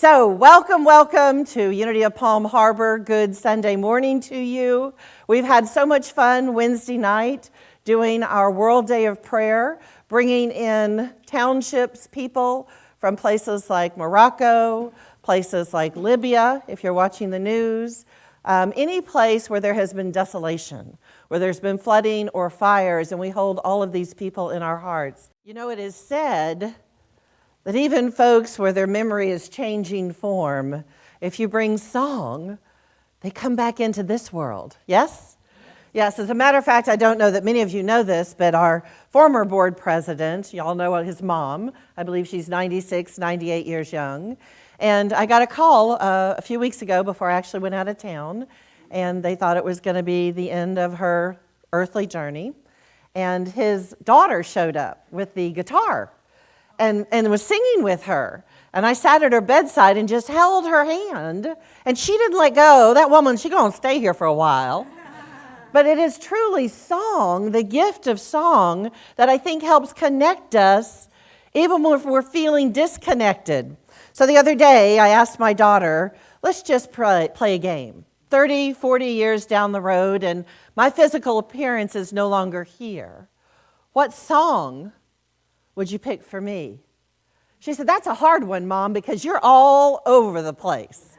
So welcome to Unity of Palm Harbor. Good Sunday morning to you. We've had so much fun Wednesday night doing our World Day of Prayer, bringing in townships, people from places like Morocco, places like Libya, if you're watching the news, any place where there has been desolation, where there's been flooding or fires, and we hold all of these people in our hearts. You know, it is said that even folks where their memory is changing form, if you bring song, they come back into this world. Yes? Yes, as a matter of fact, I don't know that many of you know this, but our former board president, y'all know his mom, I believe she's 96, 98 years young, and I got a call a few weeks ago before I actually went out of town, and they thought it was going to be the end of her earthly journey, and his daughter showed up with the guitar and was singing with her. And I sat at her bedside and just held her hand, and she didn't let go. That woman, she's going to stay here for a while. But it is truly song, the gift of song, that I think helps connect us even if we're feeling disconnected. So the other day, I asked my daughter, let's just play a game. 30, 40 years down the road, and my physical appearance is no longer here. What song would you pick for me? She said, that's a hard one, Mom, because you're all over the place.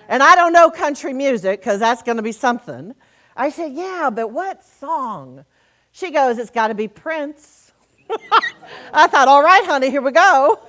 And I don't know country music, because that's going to be something. I said, yeah, but what song? She goes, it's got to be Prince. I thought, all right, honey, here we go.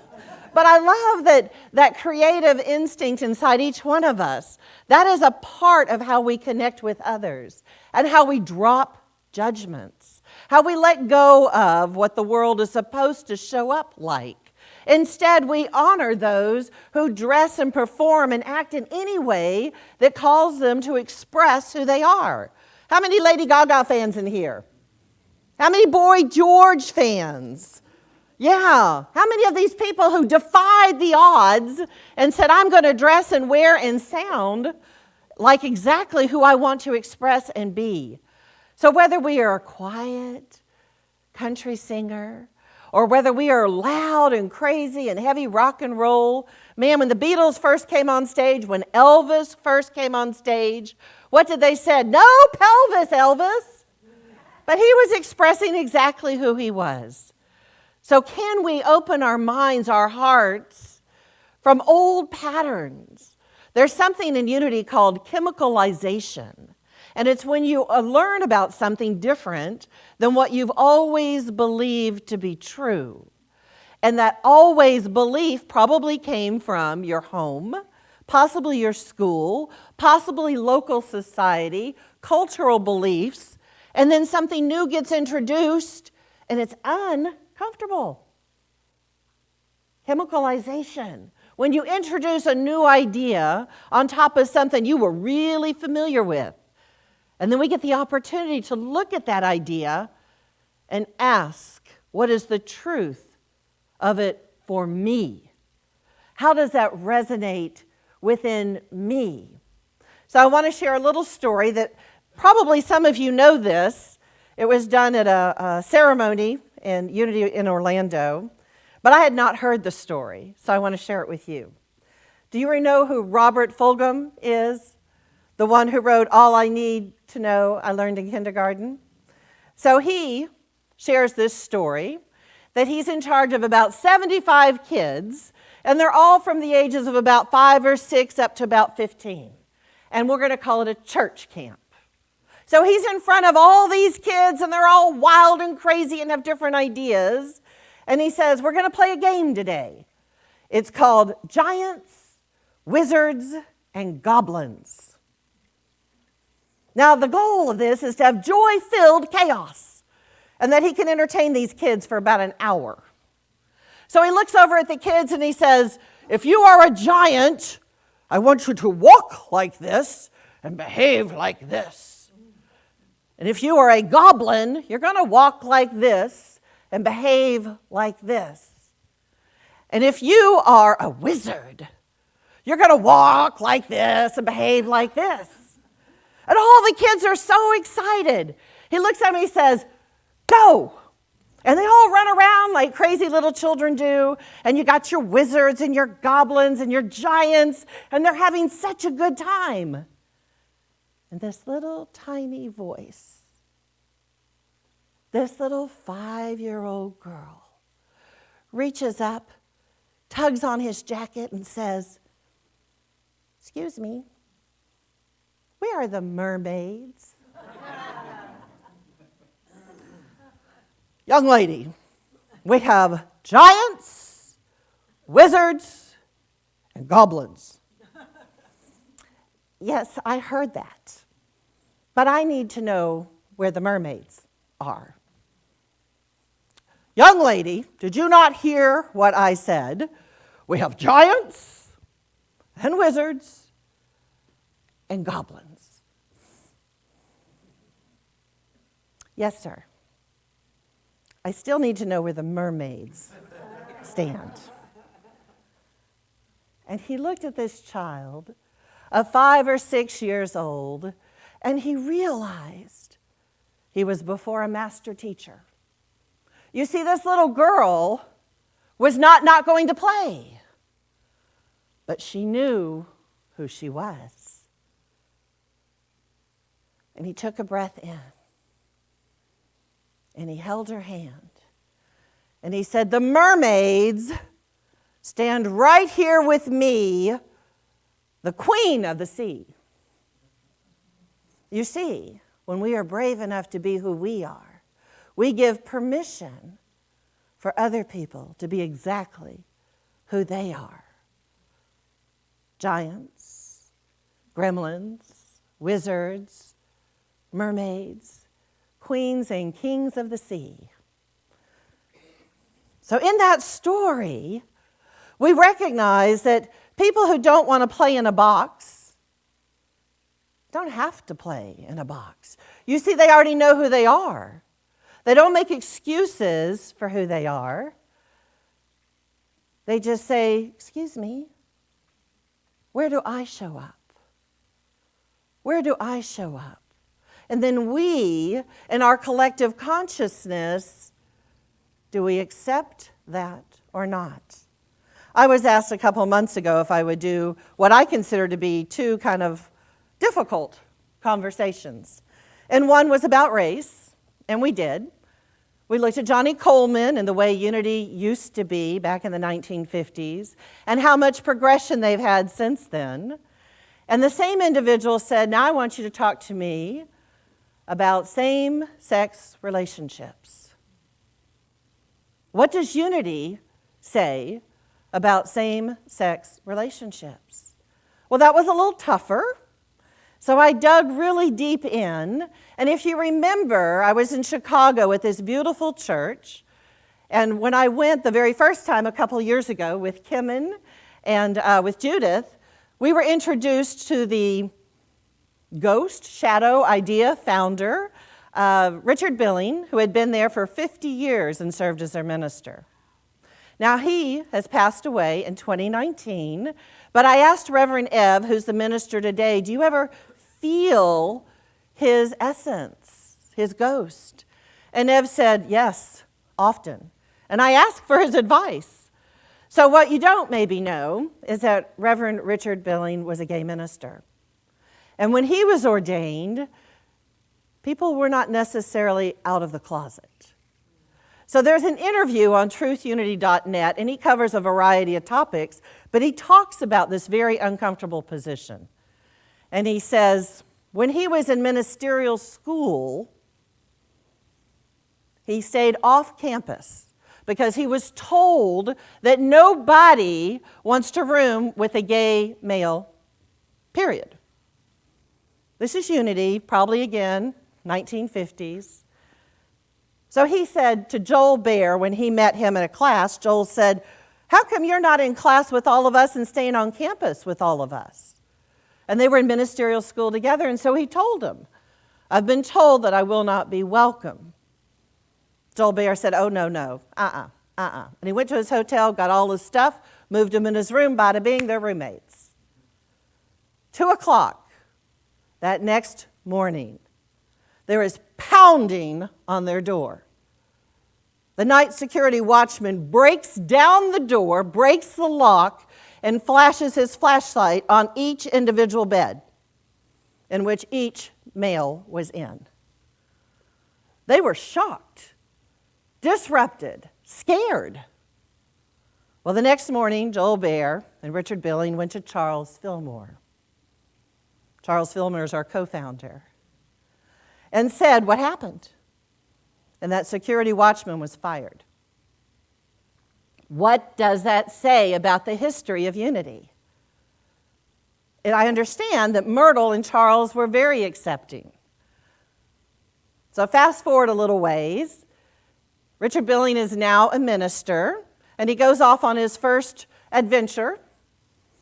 But I love that creative instinct inside each one of us. That is a part of how we connect with others and how we drop judgments, how we let go of what the world is supposed to show up like. Instead, we honor those who dress and perform and act in any way that calls them to express who they are. How many Lady Gaga fans in here? How many Boy George fans? Yeah. How many of these people who defied the odds and said, I'm going to dress and wear and sound like exactly who I want to express and be? So whether we are a quiet country singer or whether we are loud and crazy and heavy rock and roll, man, when the Beatles first came on stage, when Elvis first came on stage, what did they say? No pelvis, Elvis. But he was expressing exactly who he was. So can we open our minds, our hearts from old patterns? There's something in Unity called chemicalization. And it's when you learn about something different than what you've always believed to be true. And that always belief probably came from your home, possibly your school, possibly local society, cultural beliefs, and then something new gets introduced and it's uncomfortable. Chemicalization. When you introduce a new idea on top of something you were really familiar with, and then we get the opportunity to look at that idea and ask, what is the truth of it for me? How does that resonate within me? So I want to share a little story that probably some of you know this. It was done at a ceremony in Unity in Orlando, but I had not heard the story, so I want to share it with you. Do you know who Robert Fulghum is? The one who wrote All I Need to Know I Learned in Kindergarten? So he shares this story that he's in charge of about 75 kids, and they're all from the ages of about 5 or 6 up to about 15. And we're going to call it a church camp. So he's in front of all these kids, and they're all wild and crazy and have different ideas. And he says, we're going to play a game today. It's called Giants, Wizards, and Goblins. Now, the goal of this is to have joy-filled chaos, and that he can entertain these kids for about an hour. So he looks over at the kids and he says, if you are a giant, I want you to walk like this and behave like this. And if you are a goblin, you're going to walk like this and behave like this. And if you are a wizard, you're going to walk like this and behave like this. And all the kids are so excited. He looks at me and he says, go. And they all run around like crazy little children do, and you got your wizards and your goblins and your giants, and they're having such a good time. And this little tiny voice, this little 5-year-old girl, reaches up, tugs on his jacket, and says, "Excuse me, where are the mermaids?" "Young lady, we have giants, wizards, and goblins." "Yes, I heard that, but I need to know where the mermaids are." "Young lady, did you not hear what I said? We have giants and wizards and goblins." "Yes, sir. I still need to know where the mermaids stand." And he looked at this child of 5 or 6 years old, and he realized he was before a master teacher. You see, this little girl was not going to play, but she knew who she was. And he took a breath in, and he held her hand, and he said, "The mermaids stand right here with me, the queen of the sea." You see, when we are brave enough to be who we are, we give permission for other people to be exactly who they are. Giants, gremlins, wizards, mermaids, queens and kings of the sea. So in that story, we recognize that people who don't want to play in a box don't have to play in a box. You see, they already know who they are. They don't make excuses for who they are. They just say, "Excuse me, where do I show up? Where do I show up?" And then we, in our collective consciousness, do we accept that or not? I was asked a couple months ago if I would do what I consider to be two kind of difficult conversations. And one was about race, and we did. We looked at Johnny Coleman and the way unity used to be back in the 1950s and how much progression they've had since then. And the same individual said, "Now I want you to talk to me about same-sex relationships. What does unity say about same-sex relationships?" Well, that was a little tougher. So I dug really deep in, and if you remember, I was in Chicago at this beautiful church, and when I went the very first time a couple years ago with Kimmin and with Judith, we were introduced to the ghost shadow idea founder, Richard Billing, who had been there for 50 years and served as their minister. Now, he has passed away in 2019, but I asked Reverend Ev, who's the minister today, "Do you ever feel his essence, his ghost?" And Ev said, "Yes, often." And I asked for his advice. So what you don't maybe know is that Reverend Richard Billing was a gay minister. And when he was ordained, people were not necessarily out of the closet. So there's an interview on truthunity.net, and he covers a variety of topics, but he talks about this very uncomfortable position. And he says, when he was in ministerial school, he stayed off campus because he was told that nobody wants to room with a gay male, period. This is unity, probably again, 1950s. So he said to Joel Baer, when he met him in a class, Joel said, "How come you're not in class with all of us and staying on campus with all of us?" And they were in ministerial school together, and so he told him, "I've been told that I will not be welcome." Joel Baer said, "Oh, no, And he went to his hotel, got all his stuff, moved him in his room, bada bing, they're roommates. 2:00 that next morning, there is pounding on their door. The night security watchman breaks down the door, breaks the lock, and flashes his flashlight on each individual bed in which each male was in. They were shocked, disrupted, scared. Well, the next morning, Joel Baer and Richard Billing went to Charles Fillmore. Charles Fillmore is our co-founder, and said what happened. And that security watchman was fired. What does that say about the history of unity? And I understand that Myrtle and Charles were very accepting. So fast forward a little ways. Richard Billing is now a minister, and he goes off on his first adventure,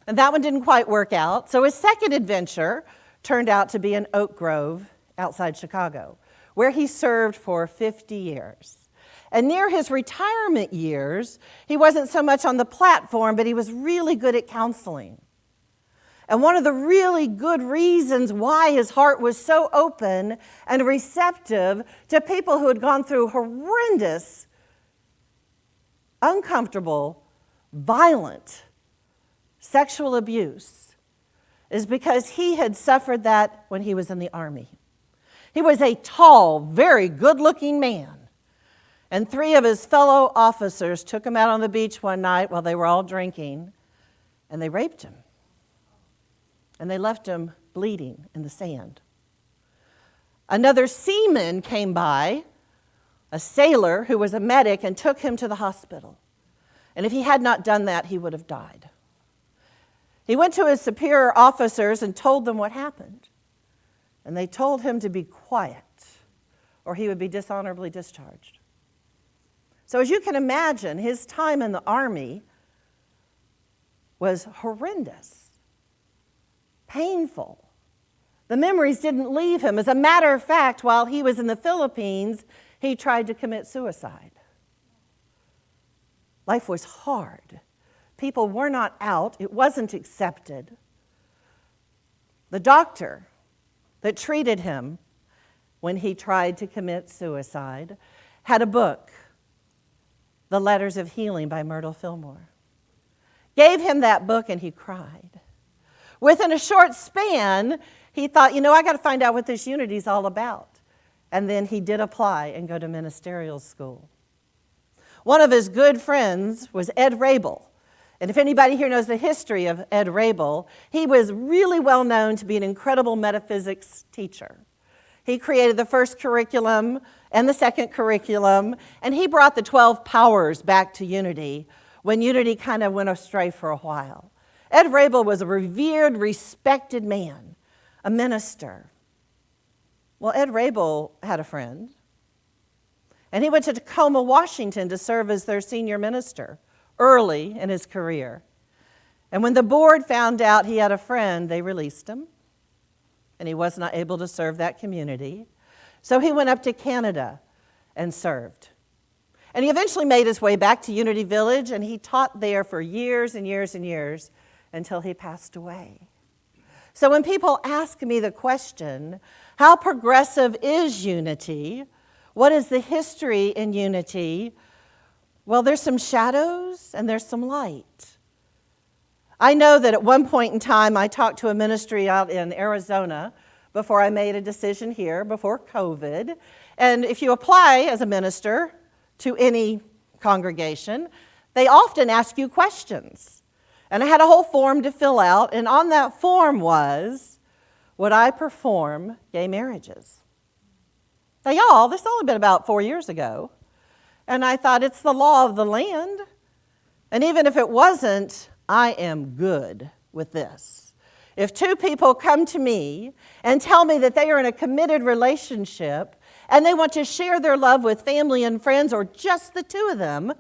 and that one didn't quite work out. So his second adventure turned out to be in Oak Grove outside Chicago, where he served for 50 years. And near his retirement years, he wasn't so much on the platform, but he was really good at counseling. And one of the really good reasons why his heart was so open and receptive to people who had gone through horrendous, uncomfortable, violent sexual abuse is because he had suffered that when he was in the Army. He was a tall, very good-looking man. And 3 of his fellow officers took him out on the beach one night while they were all drinking, and they raped him. And they left him bleeding in the sand. Another seaman came by, a sailor who was a medic, and took him to the hospital. And if he had not done that, he would have died. He went to his superior officers and told them what happened. And they told him to be quiet, or he would be dishonorably discharged. So as you can imagine, his time in the Army was horrendous. Painful. The memories didn't leave him. As a matter of fact, while he was in the Philippines, he tried to commit suicide. Life was hard. People were not out. It wasn't accepted. The doctor that treated him when he tried to commit suicide had a book, The Letters of Healing by Myrtle Fillmore. Gave him that book and he cried. Within a short span, he thought, I got to find out what this unity is all about. And then he did apply and go to ministerial school. One of his good friends was Ed Rabel. And if anybody here knows the history of Ed Rabel, he was really well known to be an incredible metaphysics teacher. He created the first curriculum and the second curriculum, and he brought the 12 powers back to unity when unity kind of went astray for a while. Ed Rabel was a revered, respected man, a minister. Well, Ed Rabel had a friend, and he went to Tacoma, Washington to serve as their senior minister early in his career. And when the board found out he had a friend, they released him, and he was not able to serve that community. So he went up to Canada and served. And he eventually made his way back to Unity Village, and he taught there for years and years and years until he passed away. So when people ask me the question, how progressive is unity? What is the history in unity? Well, there's some shadows and there's some light. I know that at one point in time, I talked to a ministry out in Arizona before I made a decision here, before COVID. And if you apply as a minister to any congregation, they often ask you questions. And I had a whole form to fill out, and on that form was, would I perform gay marriages? Now, y'all, this has only been about 4 years ago. And I thought, it's the law of the land. And even if it wasn't, I am good with this. If 2 people come to me and tell me that they are in a committed relationship and they want to share their love with family and friends or just the 2 of them,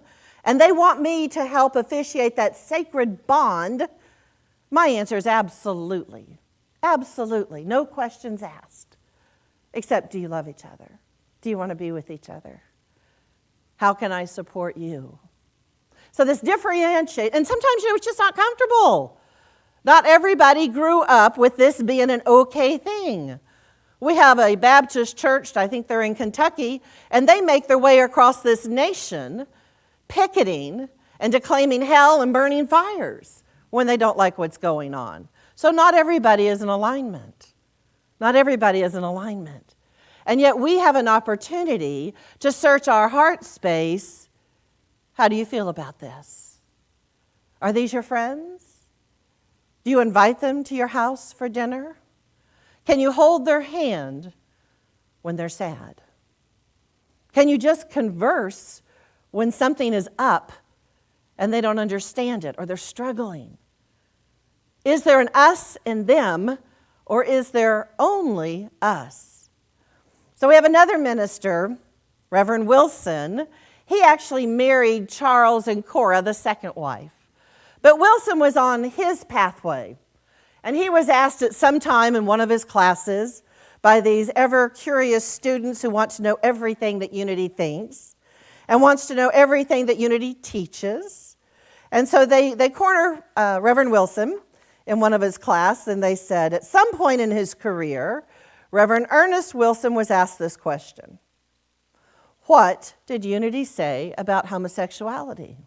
and they want me to help officiate that sacred bond, my answer is absolutely. Absolutely. No questions asked. Except, do you love each other? Do you want to be with each other? How can I support you? So this differentiate, and sometimes it's just not comfortable. Not everybody grew up with this being an okay thing. We have a Baptist church, I think they're in Kentucky, and they make their way across this nation picketing and declaiming hell and burning fires when they don't like what's going on. So not everybody is in alignment. Not everybody is in alignment. And yet we have an opportunity to search our heart space. How do you feel about this? Are these your friends? Do you invite them to your house for dinner? Can you hold their hand when they're sad? Can you just converse when something is up and they don't understand it or they're struggling? Is there an us in them, or is there only us? So we have another minister, Reverend Wilson. He actually married Charles and Cora, the second wife. But Wilson was on his pathway, and he was asked at some time in one of his classes by these ever-curious students who want to know everything that Unity thinks and wants to know everything that Unity teaches. And so they corner Reverend Wilson in one of his class, and they said, at some point in his career, Reverend Ernest Wilson was asked this question: what did Unity say about homosexuality?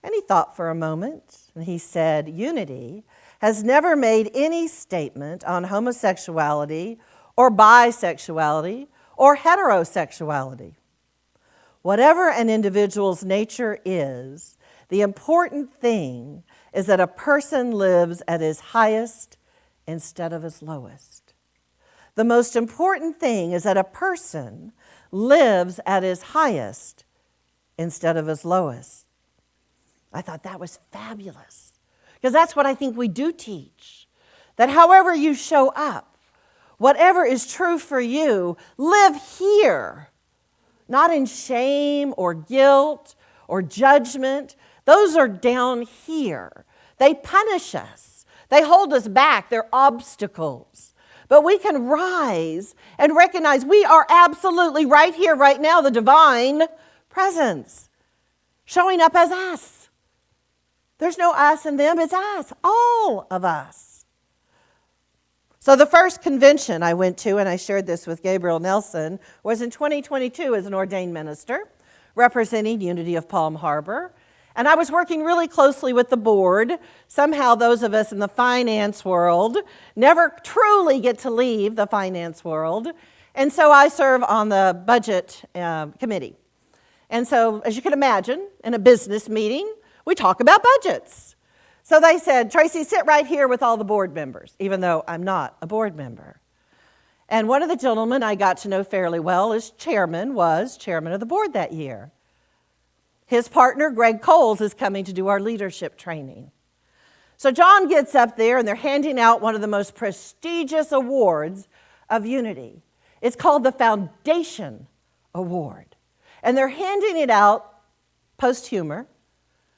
And he thought for a moment, and he said, Unity has never made any statement on homosexuality or bisexuality or heterosexuality. Whatever an individual's nature is, the important thing is that a person lives at his highest instead of his lowest. The most important thing is that a person lives at his highest instead of his lowest. I thought that was fabulous, because that's what I think we do teach, that however you show up, whatever is true for you, live here, not in shame or guilt or judgment. Those are down here. They punish us. They hold us back. They're obstacles. But we can rise and recognize we are absolutely right here, right now, the divine presence showing up as us. There's no us and them, it's us, all of us. So the first convention I went to, and I shared this with Gabriel Nelson, was in 2022 as an ordained minister representing Unity of Palm Harbor. And I was working really closely with the board. Somehow those of us in the finance world never truly get to leave the finance world. And so I serve on the budget committee. And so, as you can imagine, in a business meeting, we talk about budgets. So they said, Tracey, sit right here with all the board members, even though I'm not a board member. And one of the gentlemen I got to know fairly well was chairman of the board that year. His partner, Greg Coles, is coming to do our leadership training. So John gets up there, and they're handing out one of the most prestigious awards of Unity. It's called the Foundation Award. And they're handing it out posthumous,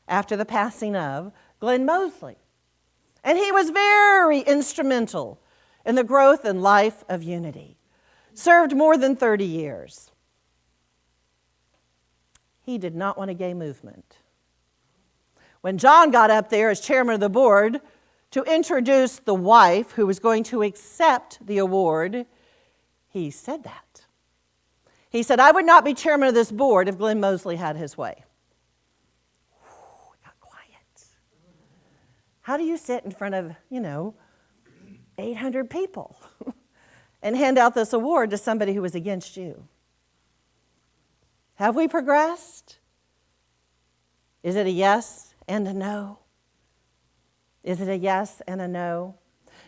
after the passing of Glenn Mosley. And he was very instrumental in the growth and life of Unity. Served more than 30 years. He did not want a gay movement. When John got up there as chairman of the board to introduce the wife who was going to accept the award, he said that. He said, I would not be chairman of this board if Glenn Mosley had his way. How do you sit in front of, 800 people and hand out this award to somebody who was against you? Have we progressed? Is it a yes and a no? Is it a yes and a no?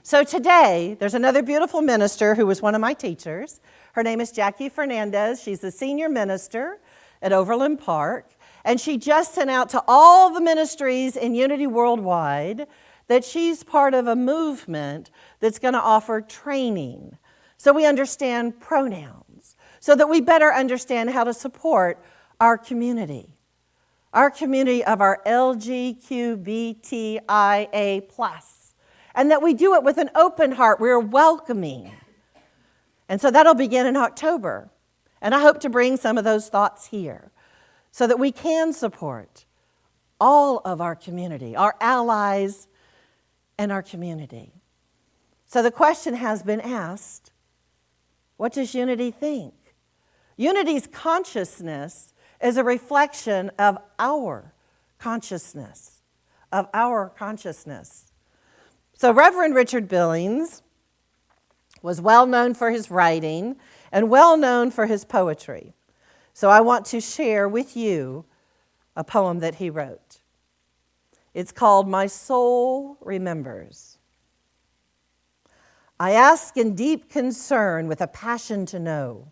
So today, there's another beautiful minister who was one of my teachers. Her name is Jackie Fernandez. She's the senior minister at Overland Park. And she just sent out to all the ministries in Unity Worldwide that she's part of a movement that's going to offer training so we understand pronouns, so that we better understand how to support our community of our LGBTQIA+, and that we do it with an open heart. We're welcoming. And so that'll begin in October. And I hope to bring some of those thoughts here, so that we can support all of our community, our allies, and our community. So the question has been asked, what does unity think? Unity's consciousness is a reflection of our consciousness, So Reverend Richard Billings was well known for his writing and well known for his poetry. So I want to share with you a poem that he wrote. It's called My Soul Remembers. I ask in deep concern with a passion to know,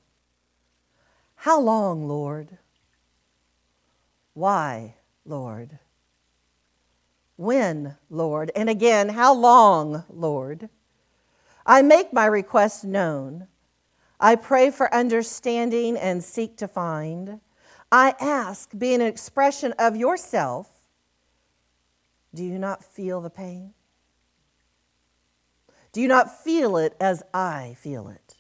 how long, Lord? Why, Lord? When, Lord? And again, how long, Lord? I make my request known. I pray for understanding and seek to find. I ask, being an expression of yourself, do you not feel the pain? Do you not feel it as I feel it?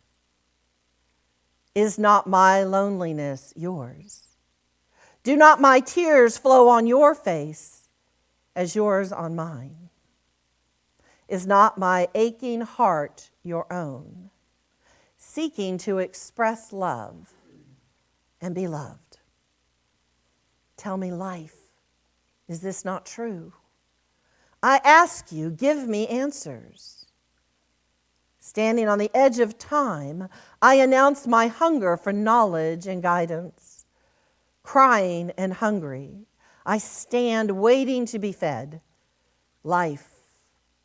Is not my loneliness yours? Do not my tears flow on your face as yours on mine? Is not my aching heart your own, seeking to express love and be loved? Tell me, life, is this not true? I ask you, give me answers. Standing on the edge of time, I announce my hunger for knowledge and guidance. Crying and hungry, I stand waiting to be fed. Life,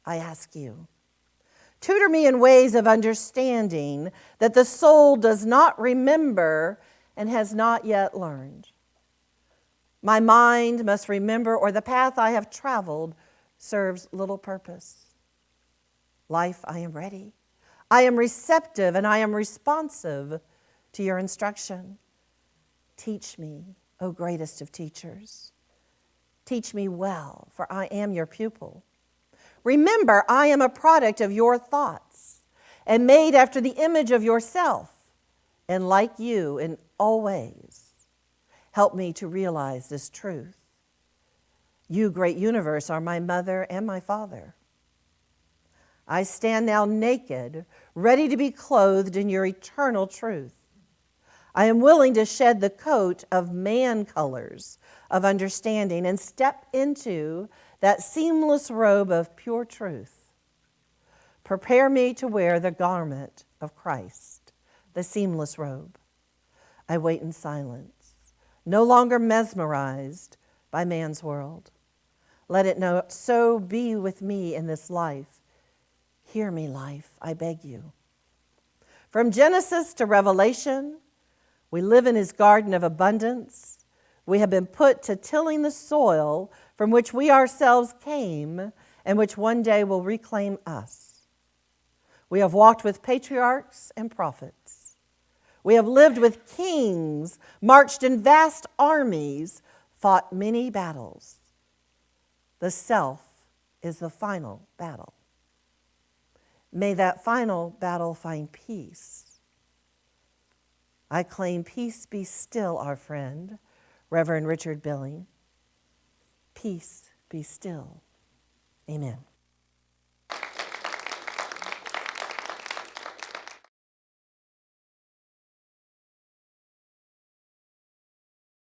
I ask you, tutor me in ways of understanding that the soul does not remember and has not yet learned. My mind must remember, or the path I have traveled serves little purpose. Life, I am ready. I am receptive and I am responsive to your instruction. Teach me, O greatest of teachers. Teach me well, for I am your pupil. Remember, I am a product of your thoughts and made after the image of yourself and like you in all ways. Help me to realize this truth. You, great universe, are my mother and my father. I stand now naked, ready to be clothed in your eternal truth. I am willing to shed the coat of man colors of understanding and step into that seamless robe of pure truth. Prepare me to wear the garment of Christ, the seamless robe. I wait in silence, no longer mesmerized by man's world. Let it not so be with me in this life. Hear me, life, I beg you. From Genesis to Revelation, we live in his garden of abundance. We have been put to tilling the soil from which we ourselves came and which one day will reclaim us. We have walked with patriarchs and prophets. We have lived with kings, marched in vast armies, fought many battles. The self is the final battle. May that final battle find peace. I claim peace be still, our friend, Reverend Richard Billing. Peace be still. Amen.